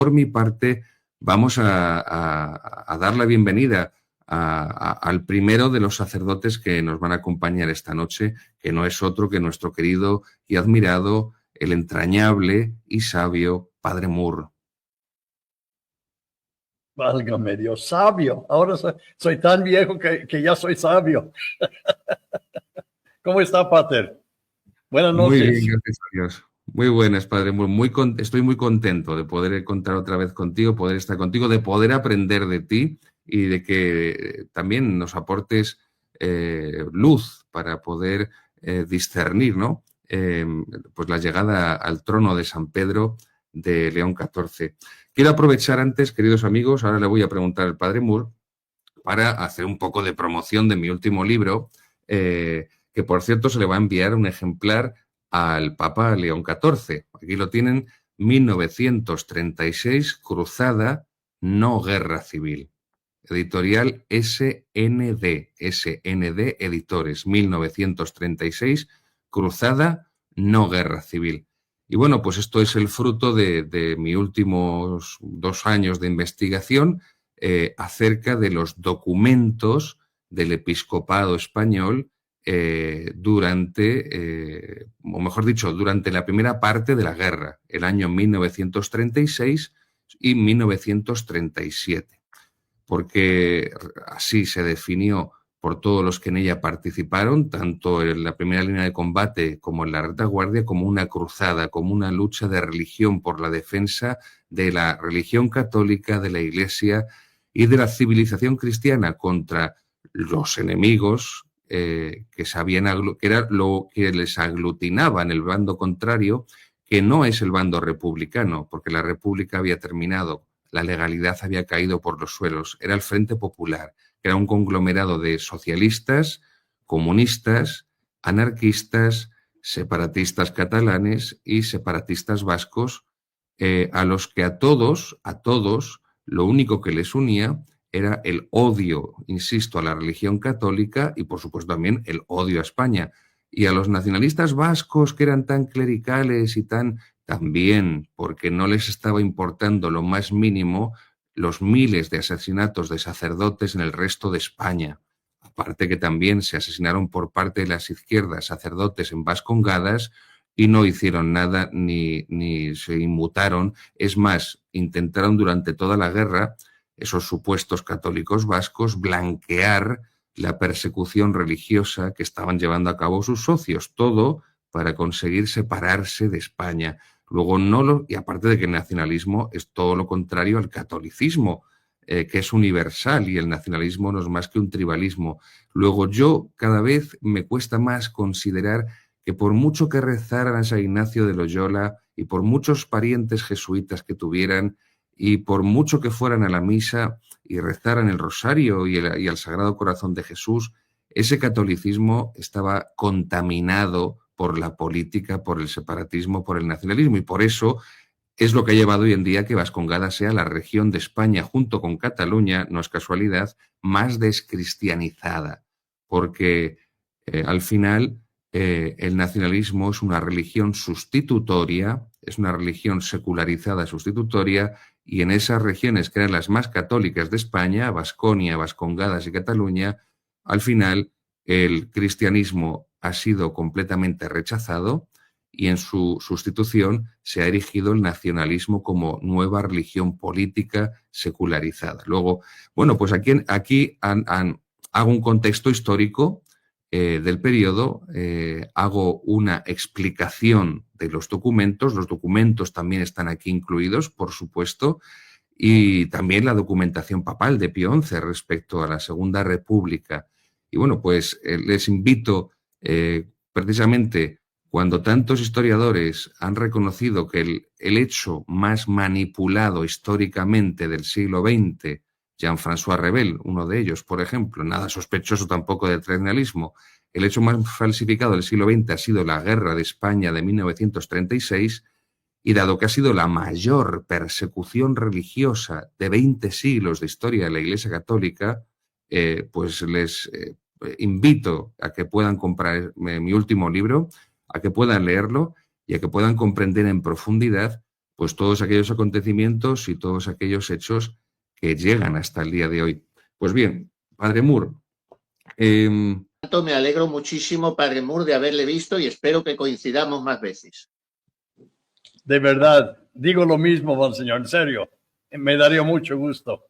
por mi parte, vamos a dar la bienvenida al primero de los sacerdotes que nos van a acompañar esta noche, que no es otro que nuestro querido y admirado, el entrañable y sabio Padre Moore. Válgame Dios, sabio. Ahora soy tan viejo que ya soy sabio. ¿Cómo está, Pater? Buenas noches. Muy bien, gracias a Dios. Muy buenas, Padre Moore. Estoy muy contento de poder contar otra vez contigo, poder estar contigo, de poder aprender de ti y de que también nos aportes luz para poder discernir, ¿no? Pues la llegada al trono de San Pedro de León XIV. Quiero aprovechar antes, queridos amigos, ahora le voy a preguntar al Padre Moore para hacer un poco de promoción de mi último libro, que por cierto se le va a enviar un ejemplar al Papa León XIV. Aquí lo tienen, 1936, Cruzada, no Guerra Civil. Editorial SND Editores, 1936, Cruzada, no Guerra Civil. Y bueno, pues esto es el fruto de mis últimos 2 años de investigación acerca de los documentos del episcopado español durante la primera parte de la guerra, el año 1936 y 1937. Porque así se definió por todos los que en ella participaron, tanto en la primera línea de combate como en la retaguardia, como una cruzada, como una lucha de religión por la defensa de la religión católica, de la Iglesia y de la civilización cristiana contra los enemigos que era lo que les aglutinaba en el bando contrario, que no es el bando republicano, porque la república había terminado. La legalidad había caído por los suelos. Era el Frente Popular, que era un conglomerado de socialistas, comunistas, anarquistas, separatistas catalanes y separatistas vascos, a los que a todos, lo único que les unía era el odio, insisto, a la religión católica y, por supuesto, también el odio a España. Y a los nacionalistas vascos, que eran tan clericales y también, porque no les estaba importando lo más mínimo los miles de asesinatos de sacerdotes en el resto de España. Aparte que también se asesinaron por parte de las izquierdas sacerdotes en Vascongadas y no hicieron nada ni se inmutaron. Es más, intentaron durante toda la guerra, esos supuestos católicos vascos, blanquear la persecución religiosa que estaban llevando a cabo sus socios. Todo para conseguir separarse de España. Luego y aparte de que el nacionalismo es todo lo contrario al catolicismo, que es universal, y el nacionalismo no es más que un tribalismo. Luego cada vez me cuesta más considerar que por mucho que rezaran a San Ignacio de Loyola y por muchos parientes jesuitas que tuvieran y por mucho que fueran a la misa y rezaran el rosario y al Sagrado Corazón de Jesús, ese catolicismo estaba contaminado por la política, por el separatismo, por el nacionalismo, y por eso es lo que ha llevado hoy en día que Vascongada sea la región de España, junto con Cataluña, no es casualidad, más descristianizada, porque al final el nacionalismo es una religión sustitutoria, es una religión secularizada sustitutoria, y en esas regiones que eran las más católicas de España, Vasconia, Vascongadas y Cataluña, al final el cristianismo ha sido completamente rechazado y en su sustitución se ha erigido el nacionalismo como nueva religión política secularizada. Luego, bueno, pues aquí hago un contexto histórico del periodo, hago una explicación de los documentos también están aquí incluidos, por supuesto, y también la documentación papal de Pío XI respecto a la Segunda República. Y bueno, pues les invito precisamente cuando tantos historiadores han reconocido que el hecho más manipulado históricamente del siglo XX, Jean-François Revel, uno de ellos, por ejemplo, nada sospechoso tampoco de tradicionalismo, el hecho más falsificado del siglo XX ha sido la Guerra de España de 1936, y dado que ha sido la mayor persecución religiosa de 20 siglos de historia de la Iglesia Católica, pues les invito a que puedan comprar mi último libro, a que puedan leerlo y a que puedan comprender en profundidad pues todos aquellos acontecimientos y todos aquellos hechos que llegan hasta el día de hoy. Pues bien, Padre Moore. Me alegro muchísimo, Padre Moore, de haberle visto y espero que coincidamos más veces. De verdad, digo lo mismo, Monseñor, en serio. Me daría mucho gusto.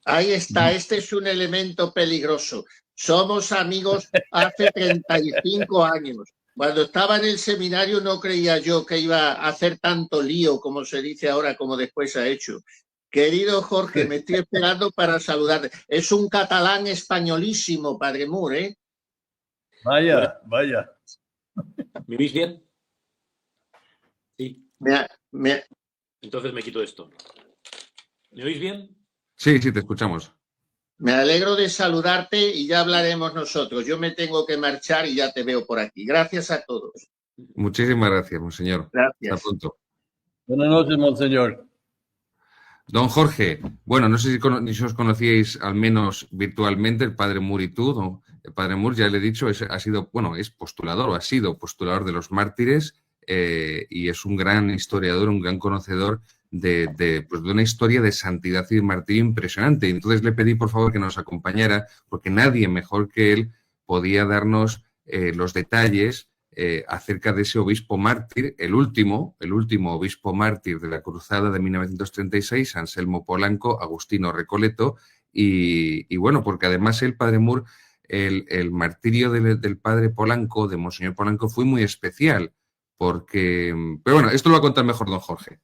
Ahí está, este es un elemento peligroso. Somos amigos hace 35 años. Cuando estaba en el seminario no creía yo que iba a hacer tanto lío, como se dice ahora, como después ha hecho. Querido Jorge, me estoy esperando para saludarte. Es un catalán españolísimo, Padre Moore, ¿eh? Vaya, Bueno, vaya. ¿me oís bien? Sí. Entonces me quito esto. ¿Me oís bien? Sí, sí, te escuchamos. Me alegro de saludarte y ya hablaremos nosotros. Yo me tengo que marchar y ya te veo por aquí. Gracias a todos. Muchísimas gracias, monseñor. Gracias. Hasta pronto. Buenas noches, Monseñor. Don Jorge, bueno, no sé si os conocíais al menos virtualmente, el Padre Moore y tú. ¿No? El Padre Moore, ya le he dicho, es postulador o ha sido postulador de los mártires y es un gran historiador, un gran conocedor de una historia de santidad y de martirio impresionante. Entonces le pedí, por favor, que nos acompañara, porque nadie mejor que él podía darnos los detalles acerca de ese obispo mártir, el último obispo mártir de la cruzada de 1936, Anselmo Polanco, Agustino Recoleto, y bueno, porque además el Padre Moore, el martirio del Padre Polanco, de Monseñor Polanco, fue muy especial, porque... Pero bueno, esto lo va a contar mejor don Jorge.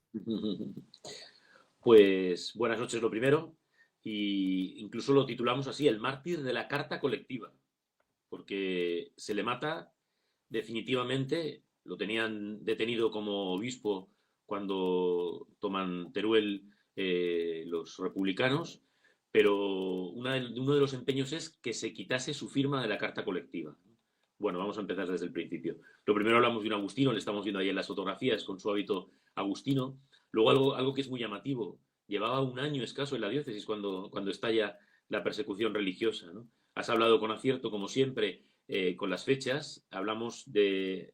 Pues buenas noches lo primero, y incluso lo titulamos así, el mártir de la carta colectiva, porque se le mata definitivamente. Lo tenían detenido como obispo cuando toman Teruel los republicanos, pero uno de los empeños es que se quitase su firma de la carta colectiva. Bueno, vamos a empezar desde el principio. Lo primero hablamos de un agustino, le estamos viendo ahí en las fotografías con su hábito agustino. Luego algo que es muy llamativo, llevaba un año escaso en la diócesis cuando estalla la persecución religiosa, ¿no? Has hablado con acierto, como siempre, con las fechas. Hablamos de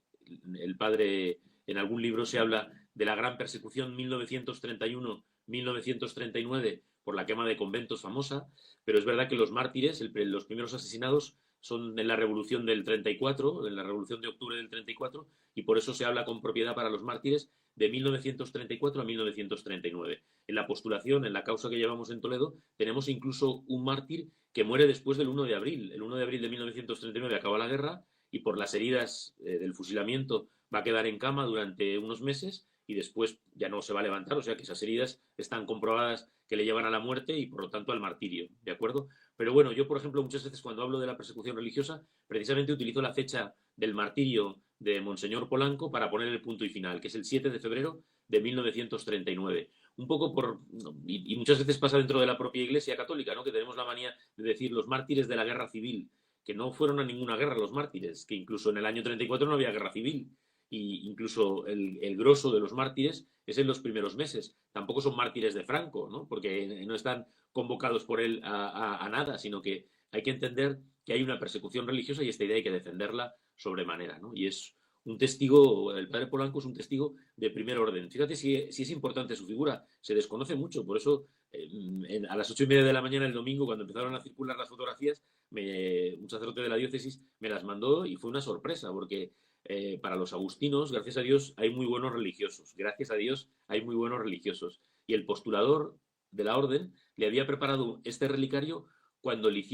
el padre, en algún libro se habla de la gran persecución 1931-1939 por la quema de conventos famosa, pero es verdad que los mártires, los primeros asesinados, son en la revolución del 34, en la revolución de octubre del 34, y por eso se habla con propiedad para los mártires de 1934 a 1939. En la postulación, en la causa que llevamos en Toledo, tenemos incluso un mártir que muere después del 1 de abril. El 1 de abril de 1939 acaba la guerra y por las heridas del fusilamiento va a quedar en cama durante unos meses y después ya no se va a levantar, o sea que esas heridas están comprobadas que le llevan a la muerte y por lo tanto al martirio, ¿de acuerdo? Pero bueno, yo por ejemplo muchas veces cuando hablo de la persecución religiosa precisamente utilizo la fecha del martirio de Monseñor Polanco para poner el punto y final, que es el 7 de febrero de 1939. Un poco y muchas veces pasa dentro de la propia Iglesia Católica, ¿no? Que tenemos la manía de decir los mártires de la guerra civil, que no fueron a ninguna guerra los mártires, que incluso en el año 34 no había guerra civil, y incluso el grosso de los mártires es en los primeros meses. Tampoco son mártires de Franco, ¿no? Porque no están convocados por él a nada, sino que hay que entender que hay una persecución religiosa y esta idea hay que defenderla sobremanera, ¿no? Y es un testigo, el padre Polanco es un testigo de primer orden. Fíjate si es importante su figura, se desconoce mucho, por eso a las 8:30 de la mañana el domingo, cuando empezaron a circular las fotografías, un sacerdote de la diócesis me las mandó y fue una sorpresa, porque para los agustinos, gracias a Dios, hay muy buenos religiosos. Gracias a Dios, hay muy buenos religiosos. Y el postulador de la orden le había preparado este relicario cuando le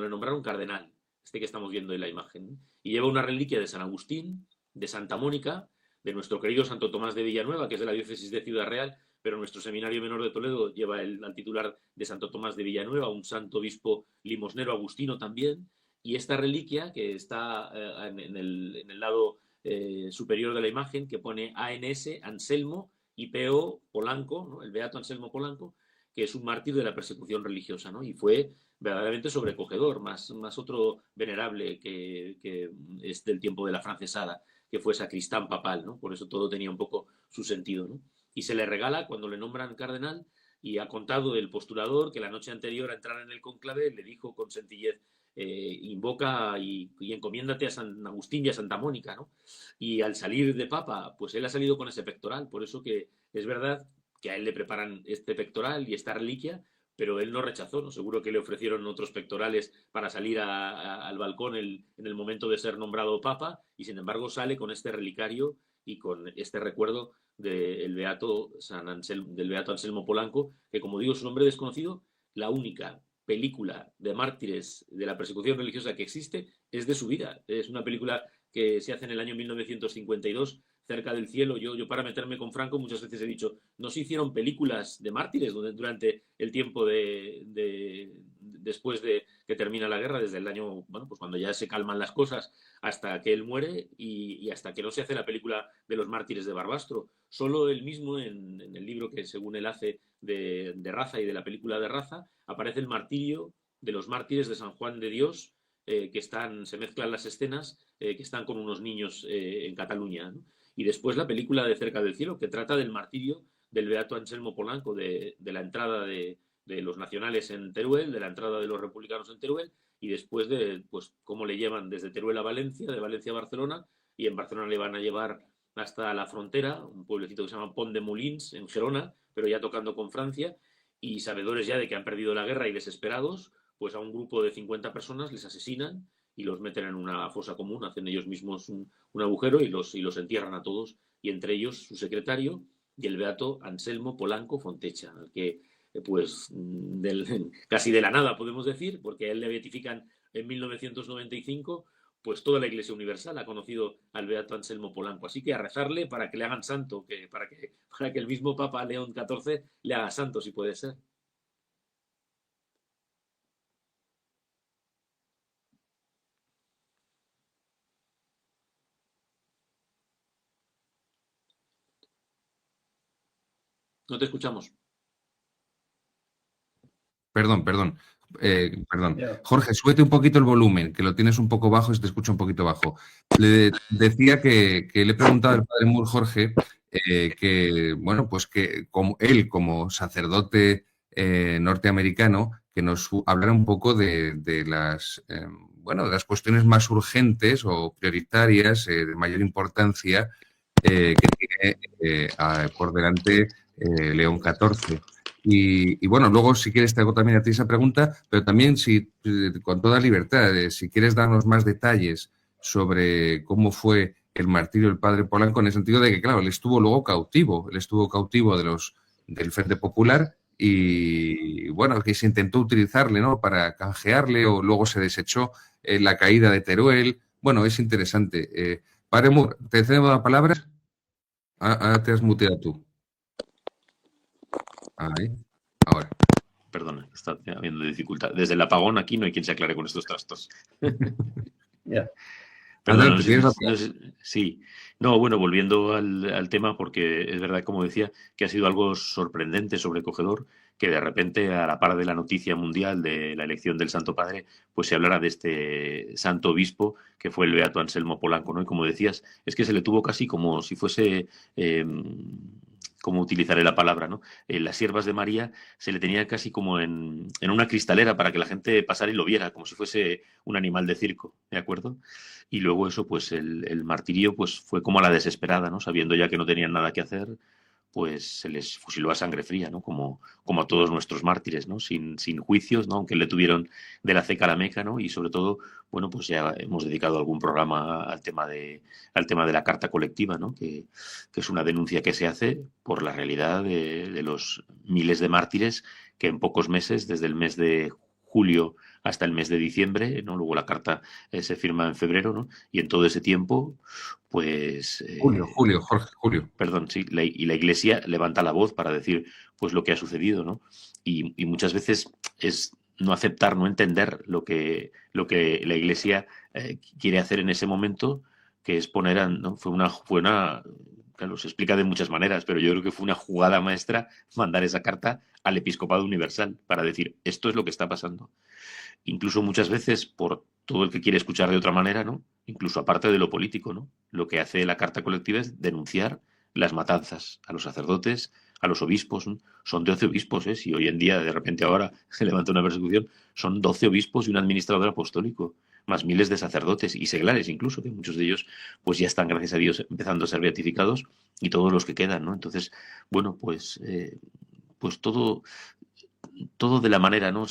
nombraron cardenal, este que estamos viendo en la imagen. Y lleva una reliquia de San Agustín, de Santa Mónica, de nuestro querido Santo Tomás de Villanueva, que es de la diócesis de Ciudad Real, pero nuestro seminario menor de Toledo lleva al titular de Santo Tomás de Villanueva, un santo obispo limosnero agustino también. Y esta reliquia, que está en el lado superior de la imagen, que pone ANS, Anselmo, y PO, Polanco, ¿no? El beato Anselmo Polanco, que es un mártir de la persecución religiosa, ¿no? Y fue verdaderamente sobrecogedor, más otro venerable que es del tiempo de la francesada, que fue sacristán papal, ¿no? Por eso todo tenía un poco su sentido, ¿no? Y se le regala cuando le nombran cardenal, y ha contado el postulador que la noche anterior a entrar en el cónclave le dijo con sencillez: invoca y encomiéndate a San Agustín y a Santa Mónica, ¿no? Y al salir de Papa, pues él ha salido con ese pectoral, por eso que es verdad que a él le preparan este pectoral y esta reliquia, pero él no rechazó, ¿no? Seguro que le ofrecieron otros pectorales para salir al balcón en el momento de ser nombrado Papa, y sin embargo sale con este relicario y con este recuerdo del beato Anselmo Polanco, que, como digo, es un hombre desconocido. La única película de mártires de la persecución religiosa que existe es de su vida. Es una película que se hace en el año 1952, Cerca del cielo. Yo para meterme con Franco muchas veces he dicho, no se hicieron películas de mártires durante el tiempo después de que termina la guerra, desde el año, bueno, pues cuando ya se calman las cosas, hasta que él muere y hasta que no se hace la película de los mártires de Barbastro. Solo él mismo, en el libro que según él hace de Raza y de la película de Raza, aparece el martirio de los mártires de San Juan de Dios, se mezclan las escenas, que están con unos niños en Cataluña, ¿no? Y después la película de Cerca del cielo, que trata del martirio del beato Anselmo Polanco, de la entrada de los nacionales en Teruel, de la entrada de los republicanos en Teruel, y después de pues cómo le llevan desde Teruel a Valencia, de Valencia a Barcelona, y en Barcelona le van a llevar hasta la frontera, un pueblecito que se llama Pont de Molins, en Gerona, pero ya tocando con Francia, y sabedores ya de que han perdido la guerra y desesperados, pues a un grupo de 50 personas les asesinan y los meten en una fosa común, hacen ellos mismos un agujero y los entierran a todos, y entre ellos su secretario y el beato Anselmo Polanco Fontecha, al que pues casi de la nada podemos decir, porque a él le beatifican en 1995, pues toda la Iglesia Universal ha conocido al beato Anselmo Polanco. Así que a rezarle para que le hagan santo, para que el mismo Papa León XIV le haga santo, si puede ser. No te escuchamos. Perdón. Perdón. Ya. Jorge, súbete un poquito el volumen, que lo tienes un poco bajo y se te escucha un poquito bajo. Le decía que le he preguntado al padre Moore, Jorge, que, bueno, pues que como él, como sacerdote norteamericano, que nos hablara un poco de las, bueno, de las cuestiones más urgentes o prioritarias, de mayor importancia, que tiene por delante León XIV. Y bueno, luego si quieres te hago también a ti esa pregunta, pero también con toda libertad, si quieres darnos más detalles sobre cómo fue el martirio del padre Polanco, en el sentido de que, claro, él estuvo cautivo del Frente Popular y, bueno, que se intentó utilizarle, ¿no?, para canjearle, o luego se desechó la caída de Teruel. Bueno, es interesante. Padre Moore, te cedo la palabra. Ahora te has muteado tú. Ahí, ahora. Perdona, está habiendo dificultad. Desde el apagón aquí no hay quien se aclare con estos trastos. Yeah. Perdón, sí. No, bueno, volviendo al tema, porque es verdad, como decía, que ha sido algo sorprendente, sobrecogedor, que de repente, a la par de la noticia mundial de la elección del Santo Padre, pues se hablara de este santo obispo que fue el beato Anselmo Polanco, ¿no? Y como decías, es que se le tuvo casi como si fuese... ¿cómo utilizaré la palabra, no? Las siervas de María se le tenía casi como en una cristalera para que la gente pasara y lo viera, como si fuese un animal de circo, ¿de acuerdo? Y luego eso, pues el martirio pues fue como a la desesperada, ¿no? Sabiendo ya que no tenían nada que hacer, pues se les fusiló a sangre fría, ¿no? Como a todos nuestros mártires, ¿no? Sin juicios, ¿no? Aunque le tuvieron de la ceca a la meca, ¿no? Y sobre todo, bueno, pues ya hemos dedicado algún programa al tema de la carta colectiva, ¿no? Que es una denuncia que se hace por la realidad de los miles de mártires que en pocos meses, desde el mes de julio hasta el mes de diciembre, ¿no? Luego la carta se firma en febrero, ¿no? Y en todo ese tiempo, pues... Julio. Perdón, sí, y la Iglesia levanta la voz para decir pues lo que ha sucedido, ¿no? Y muchas veces es no aceptar, no entender lo que la Iglesia quiere hacer en ese momento, que es poner, ¿no? Fue una, claro, se explica de muchas maneras, pero yo creo que fue una jugada maestra mandar esa carta al Episcopado Universal para decir, esto es lo que está pasando. Incluso muchas veces por todo el que quiere escuchar de otra manera, ¿no? Incluso aparte de lo político, ¿no? Lo que hace la carta colectiva es denunciar las matanzas a los sacerdotes, a los obispos, ¿no? Son 12 obispos, ¿eh? Si hoy en día, de repente ahora, se levanta una persecución, son 12 obispos y un administrador apostólico, más miles de sacerdotes y seglares incluso, que muchos de ellos pues ya están, gracias a Dios, empezando a ser beatificados, y todos los que quedan, ¿no? Entonces, bueno, pues todo de la manera, ¿no?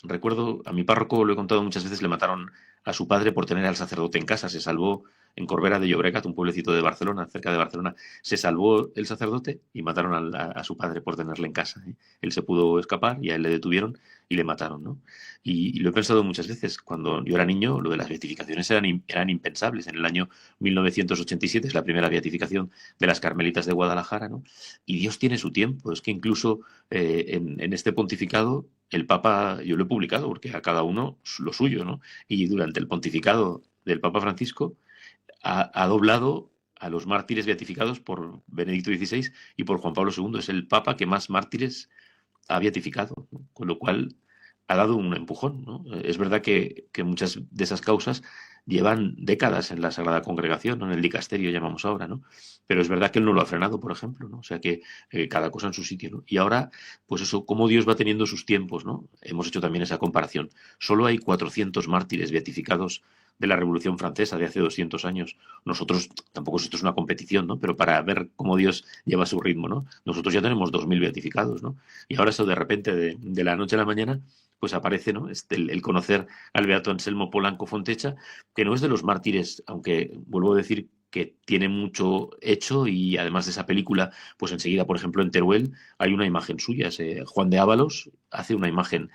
Recuerdo, a mi párroco, lo he contado muchas veces, le mataron a su padre por tener al sacerdote en casa. Se salvó en Corbera de Llobregat, un pueblecito de Barcelona, cerca de Barcelona. Se salvó el sacerdote y mataron a su padre por tenerle en casa, ¿eh? Él se pudo escapar y a él le detuvieron y le mataron, ¿no? Y lo he pensado muchas veces. Cuando yo era niño, lo de las beatificaciones eran impensables. En el año 1987 es la primera beatificación de las Carmelitas de Guadalajara, ¿no? Y Dios tiene su tiempo. Es que incluso en este pontificado, el Papa, yo lo he publicado porque a cada uno lo suyo, ¿no? Y durante el pontificado del Papa Francisco ha doblado a los mártires beatificados por Benedicto XVI y por Juan Pablo II. Es el Papa que más mártires ha beatificado, ¿no? Con lo cual ha dado un empujón, ¿no? Es verdad que muchas de esas causas llevan décadas en la Sagrada Congregación, ¿no? En el dicasterio llamamos ahora, ¿no? Pero es verdad que él no lo ha frenado, por ejemplo, ¿no? O sea que cada cosa en su sitio, ¿no? Y ahora, pues eso, cómo Dios va teniendo sus tiempos, ¿no? Hemos hecho también esa comparación. Solo hay 400 mártires beatificados de la Revolución Francesa de hace 200 años. Nosotros, tampoco esto es una competición, ¿no? Pero para ver cómo Dios lleva su ritmo, ¿no? Nosotros ya tenemos 2000 beatificados, ¿no? Y ahora eso de repente, de la noche a la mañana, pues aparece, ¿no? El conocer al beato Anselmo Polanco Fontecha, que no es de los mártires, aunque vuelvo a decir que tiene mucho hecho, y además de esa película, pues enseguida, por ejemplo, en Teruel hay una imagen suya. Juan de Ábalos hace una imagen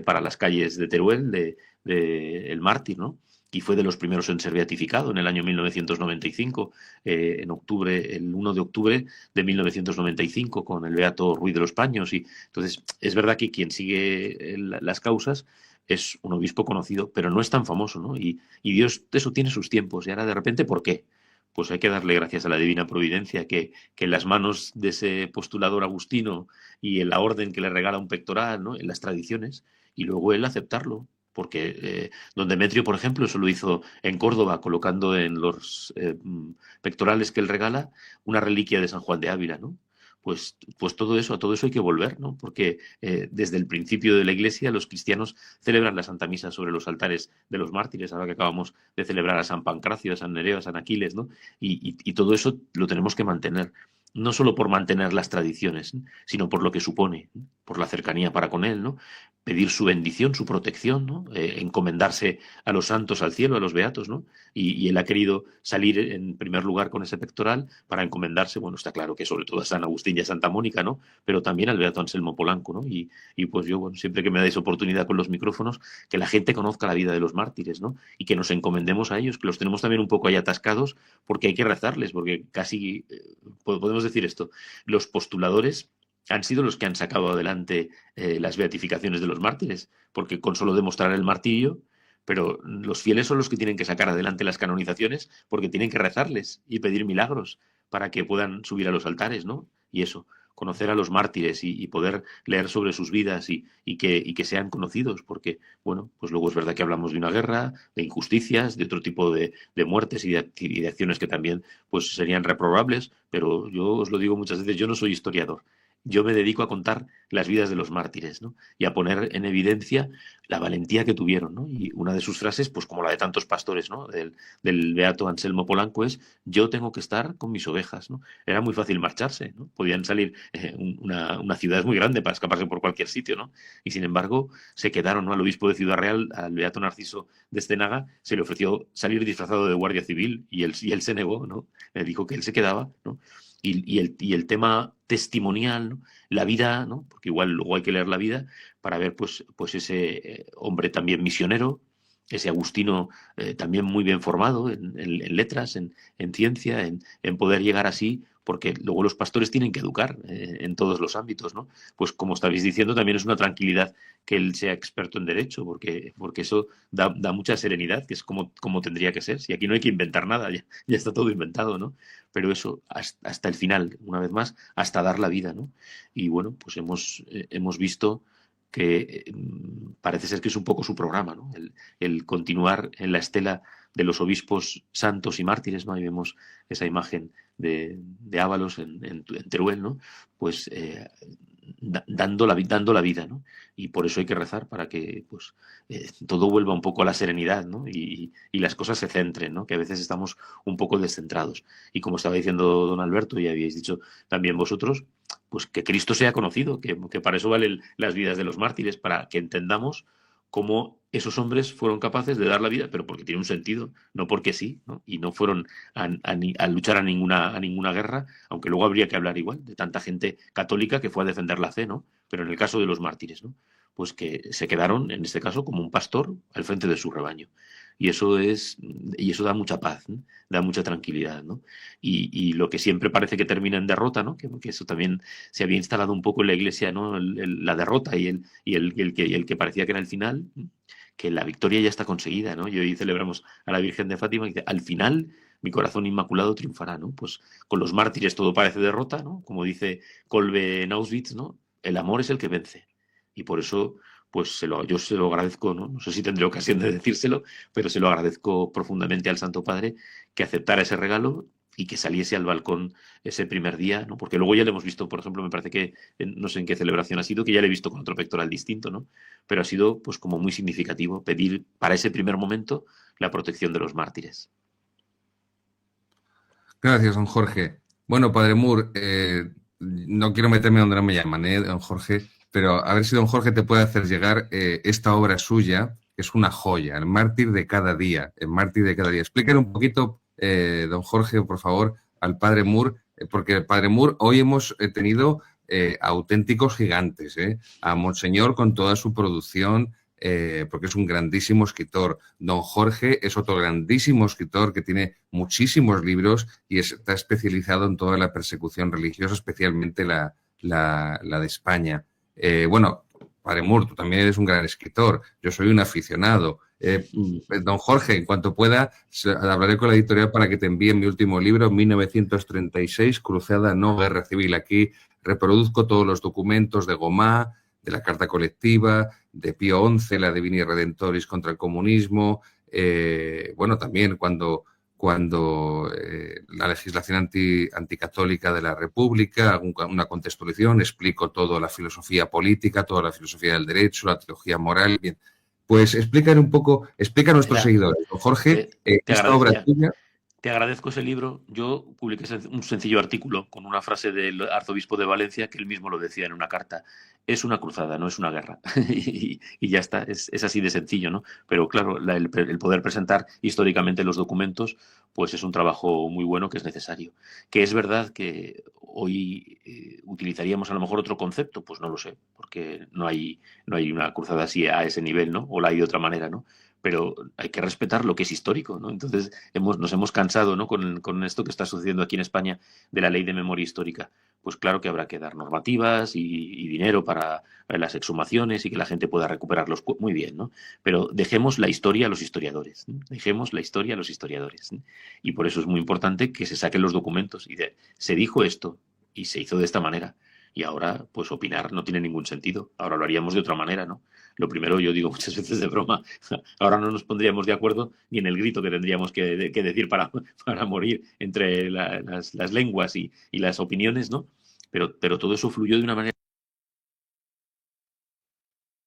para las calles de Teruel de el mártir, ¿no? Y fue de los primeros en ser beatificado en el año 1995, en octubre, el 1 de octubre de 1995, con el beato Ruiz de los Paños. Y entonces, es verdad que quien sigue las causas es un obispo conocido, pero no es tan famoso, ¿no? Y Dios, eso tiene sus tiempos. Y ahora, de repente, ¿por qué? Pues hay que darle gracias a la divina providencia que en las manos de ese postulador agustino y en la orden que le regala un pectoral, ¿no? En las tradiciones, y luego él aceptarlo. Porque don Demetrio, por ejemplo, eso lo hizo en Córdoba, colocando en los pectorales que él regala una reliquia de San Juan de Ávila, ¿no? Pues a todo eso hay que volver, ¿no? Porque desde el principio de la Iglesia los cristianos celebran la Santa Misa sobre los altares de los mártires, ahora que acabamos de celebrar a San Pancracio, a San Nereo, a San Aquiles, ¿no? Y todo eso lo tenemos que mantener, no solo por mantener las tradiciones, ¿no? Sino por lo que supone, ¿no? Por la cercanía para con él, ¿no? Pedir su bendición, su protección, ¿no? Encomendarse a los santos, al cielo, a los beatos, ¿no? Y él ha querido salir en primer lugar con ese pectoral para encomendarse, bueno, está claro que sobre todo a San Agustín y a Santa Mónica, ¿no? Pero también al beato Anselmo Polanco, ¿no? Y pues yo, bueno, siempre que me dais oportunidad con los micrófonos, que la gente conozca la vida de los mártires, ¿no? Y que nos encomendemos a ellos, que los tenemos también un poco ahí atascados, porque hay que rezarles, porque casi, podemos decir esto, los postuladores han sido los que han sacado adelante las beatificaciones de los mártires, porque con solo demostrar el martirio, pero los fieles son los que tienen que sacar adelante las canonizaciones, porque tienen que rezarles y pedir milagros para que puedan subir a los altares, ¿no? Y eso, conocer a los mártires y poder leer sobre sus vidas y que sean conocidos, porque, bueno, pues luego es verdad que hablamos de una guerra, de injusticias, de otro tipo de muertes y de acciones que también pues serían reprobables, pero yo os lo digo muchas veces, yo no soy historiador. Yo me dedico a contar las vidas de los mártires, ¿no? Y a poner en evidencia la valentía que tuvieron, ¿no? Y una de sus frases, pues como la de tantos pastores, ¿no? Del beato Anselmo Polanco es: yo tengo que estar con mis ovejas, ¿no? Era muy fácil marcharse, ¿no? Podían salir, una ciudad es muy grande para escaparse por cualquier sitio, ¿no? Y sin embargo se quedaron, ¿no? Al obispo de Ciudad Real, al beato Narciso de Estenaga, se le ofreció salir disfrazado de guardia civil y él se negó, ¿no? Le dijo que él se quedaba, ¿no? Y el tema testimonial, ¿no? La vida, ¿no? Porque igual luego hay que leer la vida para ver pues ese hombre también misionero, ese agustino también muy bien formado en letras, en ciencia, en poder llegar así, porque luego los pastores tienen que educar en todos los ámbitos, ¿no? Pues como estabais diciendo, también es una tranquilidad que él sea experto en derecho, porque eso da mucha serenidad, que es como tendría que ser. Si aquí no hay que inventar nada, ya está todo inventado, ¿no? Pero eso, hasta el final, una vez más, hasta dar la vida, ¿no? Y bueno, pues hemos visto que parece ser que es un poco su programa, ¿no? El continuar en la estela de los obispos santos y mártires, ¿no? Ahí vemos esa imagen de Ábalos en Teruel, ¿no? Pues dando la vida, ¿no? Y por eso hay que rezar para que pues, todo vuelva un poco a la serenidad, ¿no? Y las cosas se centren, ¿no? Que a veces estamos un poco descentrados. Y como estaba diciendo don Alberto y habíais dicho también vosotros, pues que Cristo sea conocido, que para eso valen las vidas de los mártires, para que entendamos cómo esos hombres fueron capaces de dar la vida, pero porque tiene un sentido, no porque sí, ¿no? Y no fueron a luchar a ninguna guerra, aunque luego habría que hablar igual de tanta gente católica que fue a defender la fe, ¿no? Pero en el caso de los mártires, ¿no? Pues que se quedaron, en este caso, como un pastor al frente de su rebaño. Y eso da mucha paz, ¿no? Da mucha tranquilidad, ¿no? Y lo que siempre parece que termina en derrota, ¿no? Que eso también se había instalado un poco en la Iglesia, ¿no? La derrota y el que parecía que era el final, que la victoria ya está conseguida, ¿no? Y hoy celebramos a la Virgen de Fátima y dice, al final mi corazón inmaculado triunfará, ¿no? Pues con los mártires todo parece derrota, ¿no? Como dice Kolbe en Auschwitz, ¿no? El amor es el que vence. Y por eso, pues yo se lo agradezco, ¿no? No sé si tendré ocasión de decírselo, pero se lo agradezco profundamente al Santo Padre que aceptara ese regalo y que saliese al balcón ese primer día, ¿no? Porque luego ya le hemos visto, por ejemplo, me parece que, no sé en qué celebración ha sido, que ya le he visto con otro pectoral distinto, ¿no? Pero ha sido, pues, como muy significativo pedir para ese primer momento la protección de los mártires. Gracias, don Jorge. Bueno, padre Moore, no quiero meterme donde no me llaman, don Jorge, pero a ver si don Jorge te puede hacer llegar esta obra suya, que es una joya, El mártir de cada día, El mártir de cada día. Explíquele un poquito, don Jorge, por favor, al padre Moore, porque el padre Moore, hoy hemos tenido auténticos gigantes, a Monseñor con toda su producción, porque es un grandísimo escritor. Don Jorge es otro grandísimo escritor que tiene muchísimos libros y está especializado en toda la persecución religiosa, especialmente la de España. Bueno, padre Moore, tú también eres un gran escritor. Yo soy un aficionado. Don Jorge, en cuanto pueda, hablaré con la editorial para que te envíen mi último libro, 1936, Cruzada, no Guerra Civil. Aquí reproduzco todos los documentos de Gomá, de la Carta Colectiva, de Pío XI, la Divini Redentoris contra el comunismo. Bueno, también cuando la legislación anticatólica de la República, hago una contextualización, explico toda la filosofía política, toda la filosofía del derecho, la teología moral. Bien, pues explica a nuestros seguidores, don Jorge, esta obra tuya. Te agradezco ese libro. Yo publiqué un sencillo artículo con una frase del arzobispo de Valencia que él mismo lo decía en una carta. Es una cruzada, no es una guerra. y ya está, es así de sencillo, ¿no? Pero claro, el poder presentar históricamente los documentos, pues es un trabajo muy bueno que es necesario. Que es verdad que hoy utilizaríamos a lo mejor otro concepto, pues no lo sé, porque no hay una cruzada así a ese nivel, ¿no? O la hay de otra manera, ¿no? Pero hay que respetar lo que es histórico, ¿no? Entonces nos hemos cansado, ¿no? Con esto que está sucediendo aquí en España de la ley de memoria histórica. Pues claro que habrá que dar normativas y dinero para las exhumaciones y que la gente pueda recuperar muy bien, ¿no? Pero dejemos la historia a los historiadores, ¿no? Dejemos la historia a los historiadores, ¿no? Y por eso es muy importante que se saquen los documentos y se dijo esto y se hizo de esta manera. Y ahora, pues opinar no tiene ningún sentido. Ahora lo haríamos de otra manera, ¿no? Lo primero, yo digo muchas veces de broma, ahora no nos pondríamos de acuerdo ni en el grito que tendríamos que decir para morir entre las lenguas y las opiniones, ¿no? Pero todo eso fluyó de una manera.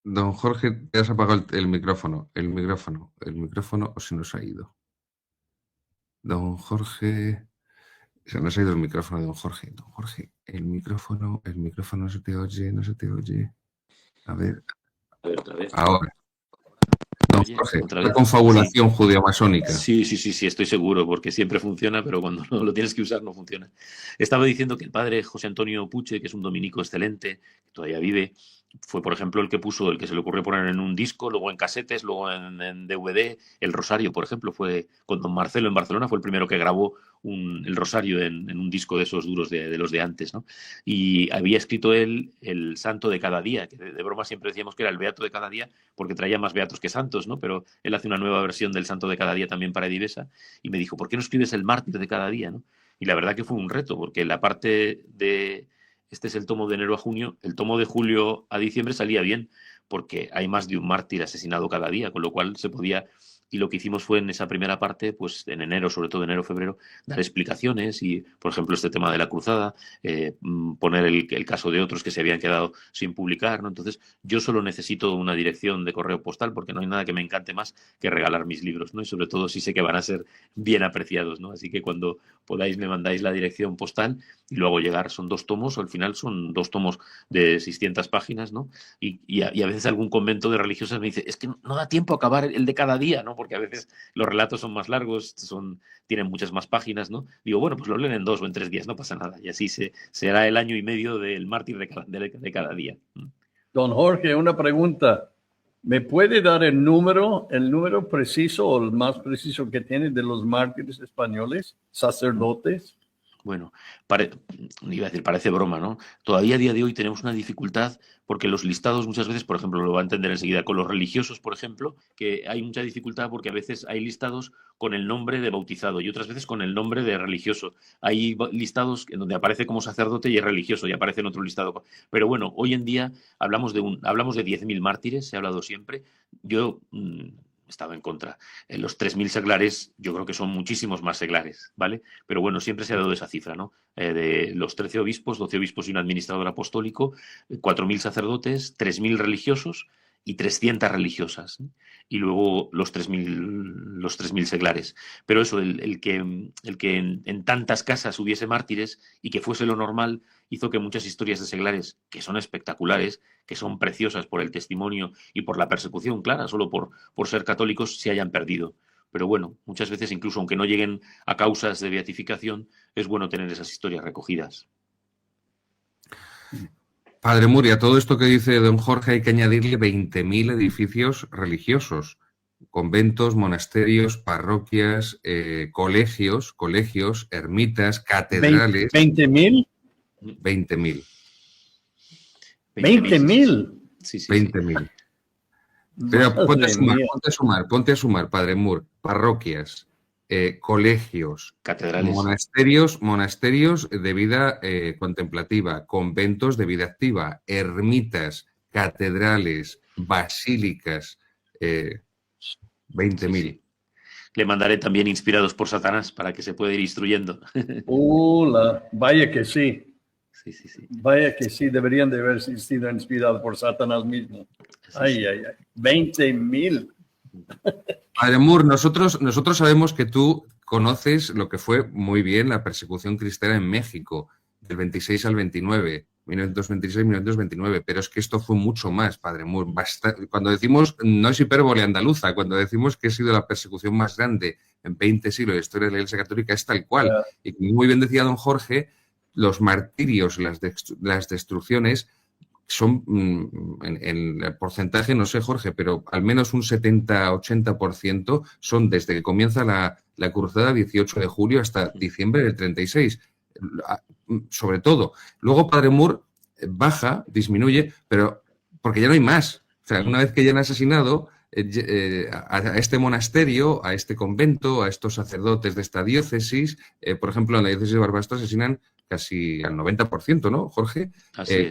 Don Jorge, te has apagado el micrófono o se nos ha ido. Don Jorge, se nos ha ido el micrófono de don Jorge. Don Jorge, el micrófono no se te oye. A ver otra vez. Ahora. Don Jorge, la confabulación judeo-masónica. Sí, estoy seguro, porque siempre funciona, pero cuando no lo tienes que usar no funciona. Estaba diciendo que el padre José Antonio Puche, que es un dominico excelente, que todavía vive, fue, por ejemplo, el que se le ocurrió poner en un disco, luego en casetes, luego en DVD. El Rosario, por ejemplo, fue con don Marcelo en Barcelona, fue el primero que grabó el Rosario en un disco de esos duros de los de antes, ¿no? Y había escrito él el Santo de cada día, que de broma siempre decíamos que era el Beato de cada día, porque traía más beatos que santos, ¿no? Pero él hace una nueva versión del Santo de cada día también para Edivesa, y me dijo, ¿por qué no escribes el Mártir de cada día, ¿no? Y la verdad que fue un reto, porque la parte de... Este es el tomo de enero a junio, el tomo de julio a diciembre salía bien, porque hay más de un mártir asesinado cada día, con lo cual se podía... Y lo que hicimos fue en esa primera parte, pues en enero, sobre todo enero, febrero, dar explicaciones y, por ejemplo, este tema de la cruzada, poner el caso de otros que se habían quedado sin publicar, ¿no? Entonces, yo solo necesito una dirección de correo postal porque no hay nada que me encante más que regalar mis libros, ¿no? Y sobre todo si sé que van a ser bien apreciados, ¿no? Así que cuando podáis me mandáis la dirección postal y lo hago llegar. Son 2 tomos, al final son 2 tomos de 600 páginas, ¿no? Y a veces algún convento de religiosas me dice, es que no da tiempo a acabar el de cada día, ¿no? Porque a veces los relatos son más largos, tienen muchas más páginas, ¿no? Digo, bueno, pues lo leen en 2 o en 3 días, no pasa nada. Y así será el año y medio del mártir de cada día. Don Jorge, una pregunta. ¿Me puede dar el número preciso o el más preciso que tiene de los mártires españoles, sacerdotes? Bueno, iba a decir, parece broma, ¿no? Todavía a día de hoy tenemos una dificultad porque los listados muchas veces, por ejemplo, lo va a entender enseguida, con los religiosos, por ejemplo, que hay mucha dificultad porque a veces hay listados con el nombre de bautizado y otras veces con el nombre de religioso. Hay listados en donde aparece como sacerdote y es religioso y aparece en otro listado. Pero bueno, hoy en día hablamos de 10.000 mártires, se ha hablado siempre. Yo... estaba en contra. En los 3.000 seglares, yo creo que son muchísimos más seglares, ¿vale? Pero bueno, siempre se ha dado esa cifra, ¿no? De los 13 obispos, 12 obispos y un administrador apostólico, 4.000 sacerdotes, 3.000 religiosos y 300 religiosas. Y luego los 3.000 seglares. Pero eso, el que en tantas casas hubiese mártires y que fuese lo normal, hizo que muchas historias de seglares, que son espectaculares, que son preciosas por el testimonio y por la persecución, clara, solo por ser católicos, se hayan perdido. Pero bueno, muchas veces, incluso aunque no lleguen a causas de beatificación, es bueno tener esas historias recogidas. Padre Muria, todo esto que dice don Jorge hay que añadirle 20.000 edificios religiosos, conventos, monasterios, parroquias, colegios, ermitas, catedrales. ¿20.000? 20.000. 20.000. Sí, sí, 20.000. Pero ponte a sumar, Padre Moore, parroquias, colegios, catedrales, monasterios de vida contemplativa, conventos de vida activa, ermitas, catedrales, basílicas, 20.000. Sí, sí. Le mandaré también Inspirados por Satanás para que se pueda ir instruyendo. Vaya que sí. Sí, sí, sí. Vaya que sí, deberían de haber sido inspirados por Satanás mismo. Ay. 20.000. Padre Moore, nosotros sabemos que tú conoces lo que fue muy bien la persecución cristiana en México, del 26 al 29, 1926-1929, pero es que esto fue mucho más, Padre Moore. Cuando decimos, no es hipérbole andaluza, cuando decimos que ha sido la persecución más grande en 20 siglos de la historia de la Iglesia Católica, es tal cual. Y como muy bien decía don Jorge, los martirios, las destrucciones son, en el porcentaje, no sé, Jorge, pero al menos un 70-80% son desde que comienza la cruzada 18 de julio hasta diciembre del 36. Sobre todo. Luego Padre Moore baja, disminuye, pero porque ya no hay más. O sea, una vez que ya han asesinado a este monasterio, a este convento, a estos sacerdotes de esta diócesis, por ejemplo, en la diócesis de Barbastro asesinan casi al 90%, ¿no, Jorge?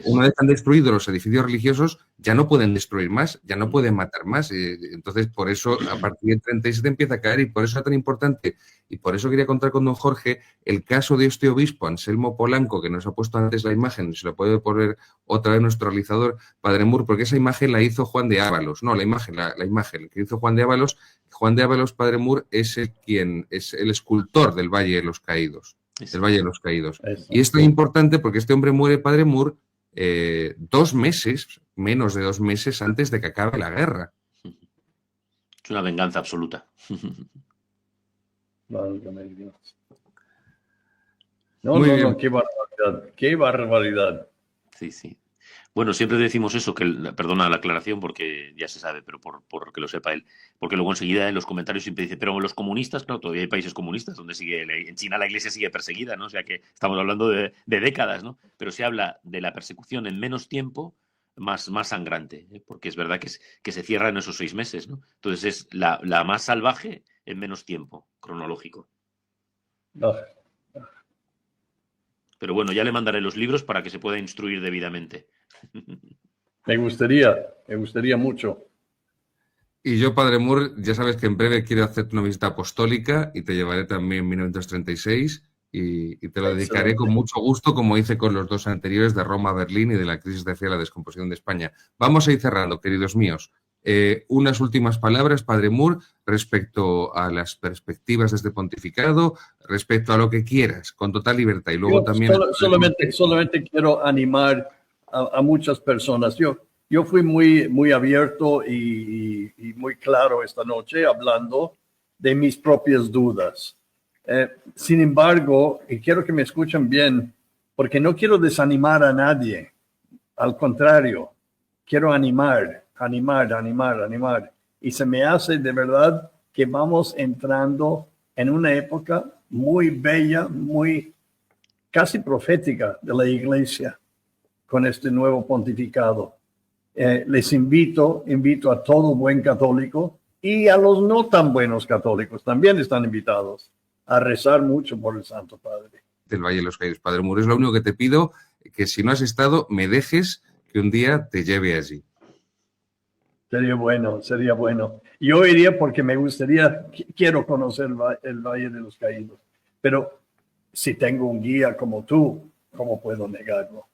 Una vez que han destruido los edificios religiosos, ya no pueden destruir más, ya no pueden matar más. Entonces, por eso, a partir del 37 empieza a caer y por eso es tan importante. Y por eso quería contar con don Jorge el caso de este obispo, Anselmo Polanco, que nos ha puesto antes la imagen, se lo puede poner otra vez nuestro realizador, Padre Moore, porque esa imagen la hizo Juan de Ábalos. No, la imagen que hizo Juan de Ábalos. Juan de Ábalos, Padre Moore, es el escultor del Valle de los Caídos. Del Valle de los Caídos. Y es tan importante porque este hombre muere, Padre Moore, 2 meses, menos de 2 meses antes de que acabe la guerra. Es una venganza absoluta. No, qué barbaridad. Sí, sí. Bueno, siempre decimos eso, perdona la aclaración porque ya se sabe, pero por que lo sepa él, porque luego enseguida en los comentarios siempre dice, pero los comunistas, claro, todavía hay países comunistas donde en China la iglesia sigue perseguida, ¿no? O sea que estamos hablando de décadas, ¿no? Pero se habla de la persecución en menos tiempo, más sangrante, ¿eh? Porque es verdad que se cierra en esos 6 meses, ¿no? Entonces es la más salvaje en menos tiempo cronológico. Pero bueno, ya le mandaré los libros para que se pueda instruir debidamente. Me gustaría. Me gustaría mucho. Y yo, Padre Moore, ya sabes que en breve quiero hacerte una visita apostólica y te llevaré también en 1936 y te lo dedicaré con Excelente. mucho gusto, como hice con los dos anteriores de Roma a Berlín y de la crisis de la descomposición de España. Vamos a ir cerrando, queridos míos. Unas últimas palabras, Padre Moore, respecto a las perspectivas de este pontificado, respecto a lo que quieras, con total libertad. Y luego Yo también... solamente quiero animar a muchas personas. Yo fui muy abierto y muy claro esta noche hablando de mis propias dudas. Sin embargo, y quiero que me escuchen bien, porque no quiero desanimar a nadie. Al contrario, quiero animar. Y se me hace de verdad que vamos entrando en una época muy bella, muy casi profética de la Iglesia con este nuevo pontificado. Les invito a todo buen católico y a los no tan buenos católicos, también están invitados a rezar mucho por el Santo Padre. Del Valle de los Caídos, Padre Moore, es lo único que te pido, que si no has estado, me dejes que un día te lleve allí. Sería bueno. Yo iría porque me gustaría, quiero conocer el Valle de los Caídos, pero si tengo un guía como tú, ¿cómo puedo negarlo?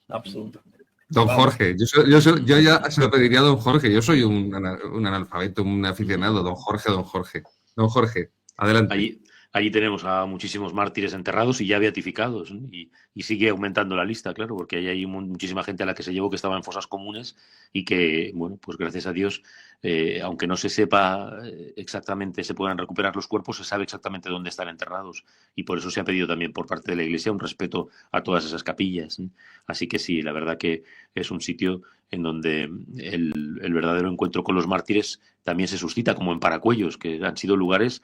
Absolutamente. Don Jorge, yo ya se lo pediría a don Jorge, yo soy un analfabeto, un aficionado, don Jorge. Don Jorge, adelante. Allí tenemos a muchísimos mártires enterrados y ya beatificados, ¿no? Y sigue aumentando la lista, claro, porque hay muchísima gente a la que se llevó que estaba en fosas comunes y que, bueno, pues gracias a Dios, aunque no se sepa exactamente, se puedan recuperar los cuerpos, se sabe exactamente dónde están enterrados. Y por eso se ha pedido también por parte de la Iglesia un respeto a todas esas capillas, ¿no? Así que sí, la verdad que es un sitio en donde el verdadero encuentro con los mártires también se suscita, como en Paracuellos, que han sido lugares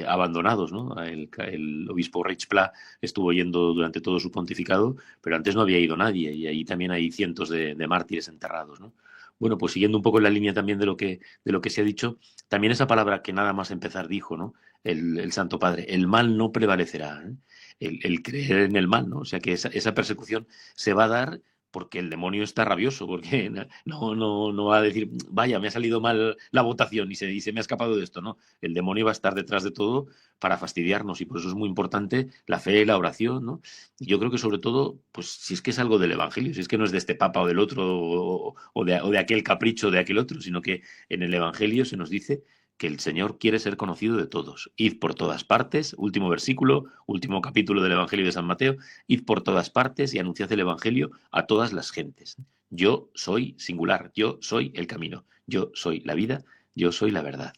abandonados, ¿no? El obispo Reichspla estuvo yendo durante todo su pontificado, pero antes no había ido nadie y ahí también hay cientos de mártires enterrados, ¿no? Bueno, pues siguiendo un poco en la línea también de lo que se ha dicho, también esa palabra que nada más empezar dijo, ¿no? El Santo Padre, el mal no prevalecerá, ¿eh? El creer en el mal, ¿no? O sea que esa persecución se va a dar porque el demonio está rabioso, porque no va a decir, vaya, me ha salido mal la votación y se me ha escapado de esto, ¿no? El demonio va a estar detrás de todo para fastidiarnos y por eso es muy importante la fe, la oración, ¿no? Y yo creo que sobre todo, pues si es que es algo del Evangelio, si es que no es de este papa o del otro o de aquel capricho de aquel otro, sino que en el Evangelio se nos dice que el Señor quiere ser conocido de todos. Id por todas partes, último versículo, último capítulo del Evangelio de San Mateo, id por todas partes y anunciad el Evangelio a todas las gentes. Yo soy singular, yo soy el camino, yo soy la vida, yo soy la verdad.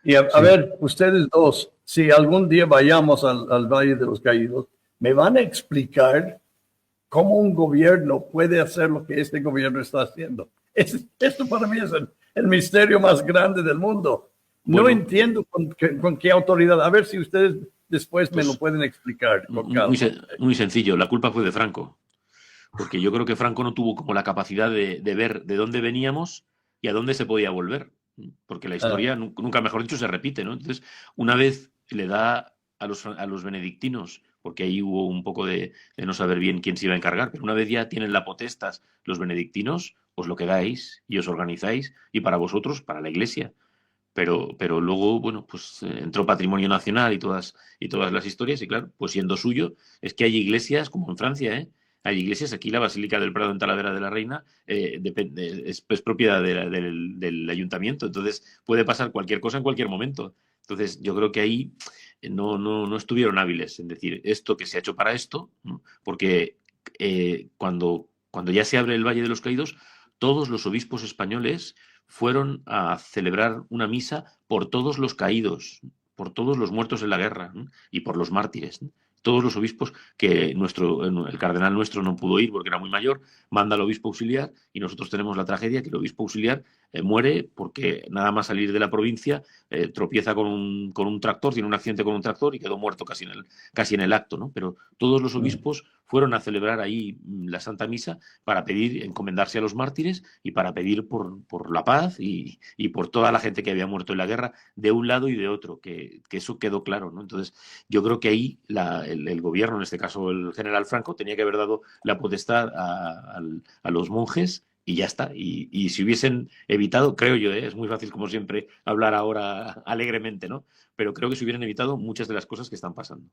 Y a ver, ustedes dos, si algún día vayamos al Valle de los Caídos, ¿me van a explicar cómo un gobierno puede hacer lo que este gobierno está haciendo? Esto para mí es el misterio más grande del mundo. No entiendo con qué autoridad. A ver si ustedes después me lo pueden explicar. Muy sencillo, la culpa fue de Franco. Porque yo creo que Franco no tuvo como la capacidad de ver de dónde veníamos y a dónde se podía volver. Porque la historia, nunca mejor dicho, se repite, ¿no? Entonces, una vez le da a los benedictinos, porque ahí hubo un poco de no saber bien quién se iba a encargar, pero una vez ya tienen la potestas los benedictinos, os lo quedáis y os organizáis, y para vosotros, para la Iglesia. Pero luego, bueno, pues entró Patrimonio Nacional y todas las historias, y claro, pues siendo suyo, es que hay iglesias, como en Francia, ¿eh? Hay iglesias, aquí la Basílica del Prado en Talavera de la Reina es propiedad del ayuntamiento, entonces puede pasar cualquier cosa en cualquier momento. Entonces yo creo que ahí no estuvieron hábiles en decir esto que se ha hecho para esto, ¿no? Porque cuando ya se abre el Valle de los Caídos, todos los obispos españoles fueron a celebrar una misa por todos los caídos, por todos los muertos en la guerra, ¿no? Y por los mártires, ¿no? Todos los obispos, que el cardenal nuestro no pudo ir porque era muy mayor, manda al obispo auxiliar y nosotros tenemos la tragedia que el obispo auxiliar muere porque nada más salir de la provincia tropieza con un tractor, tiene un accidente con un tractor y quedó muerto casi en el acto, ¿no? Pero todos los obispos fueron a celebrar ahí la Santa Misa para pedir, encomendarse a los mártires y para pedir por la paz y por toda la gente que había muerto en la guerra de un lado y de otro, que eso quedó claro, ¿no? Entonces yo creo que ahí el gobierno, en este caso el general Franco, tenía que haber dado la potestad a los monjes y ya está. Y si hubiesen evitado, creo yo, es muy fácil como siempre hablar ahora alegremente, ¿no? Pero creo que se hubieran evitado muchas de las cosas que están pasando.